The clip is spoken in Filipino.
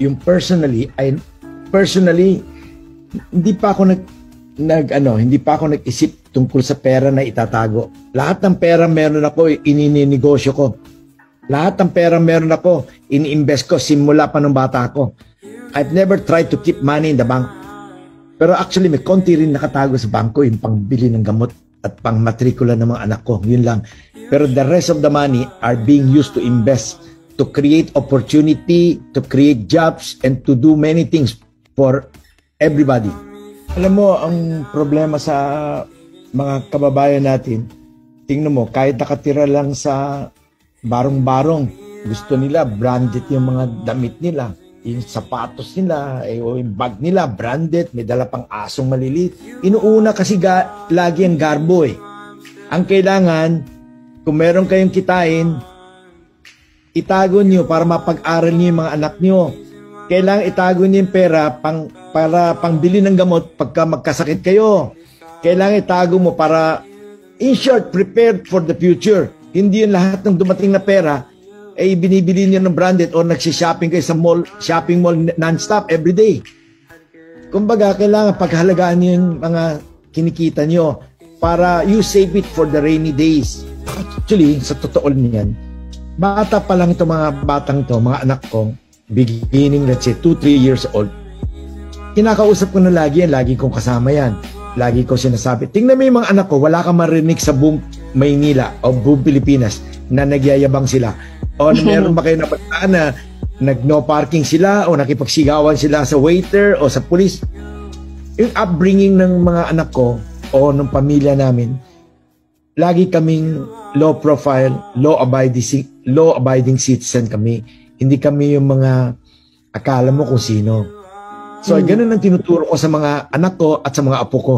yung personally, hindi pa ako hindi pa ako nag-isip tungkol sa pera na itatago. Lahat ng pera meron ako, inininegosyo ko. Lahat ng pera meron ako, ini-invest ko simula pa nung bata ako. I've never tried to keep money in the bank. Pero actually, may konti rin nakatago sa bangko, yung pangbili ng gamot at pang matrikula ng mga anak ko. Yun lang. Pero the rest of the money are being used to invest, to create opportunity, to create jobs, and to do many things for everybody. Alam mo, ang problema sa mga kababayan natin, tingnan mo, kahit nakatira lang sa barong-barong, gusto nila branded yung mga damit nila, yung sapatos nila, o yung bag nila, branded, may dala pang asong maliliit. Inuuna kasi lagi ang garbo eh. Ang kailangan, kung meron kayong kitain, itago nyo para mapag-aral nyo yung mga anak nyo. Kailangan itago nyo yung pera para pangbili ng gamot pagka magkasakit kayo. Kailangan itago mo para, in short, prepared for the future. Hindi yung lahat ng dumating na pera ay binibili nyo ng branded o nagsishopping kayo sa mall, shopping mall non-stop every day. Kumbaga, kailangan paghalagaan nyo yung mga kinikita nyo para you save it for the rainy days. Actually, sa totoo niyan, bata pa lang ito mga batang to, mga anak ko, beginning, let's say, 2-3 years old. Kinakausap ko na lagi yan, lagi kong kasama yan. Lagi ko sinasabi, tingnan mo yung mga anak ko, wala kang marinig sa buong Maynila o buong Pilipinas na nagyayabang sila. O meron ba kayo napataan na nag-no parking sila o nakipagsigawan sila sa waiter o sa police? Yung upbringing ng mga anak ko o ng pamilya namin, lagi kaming low profile, law-abiding citizen kami. Hindi kami yung mga akala mo kung sino. So, ganun ang tinuturo ko sa mga anak ko at sa mga apo ko.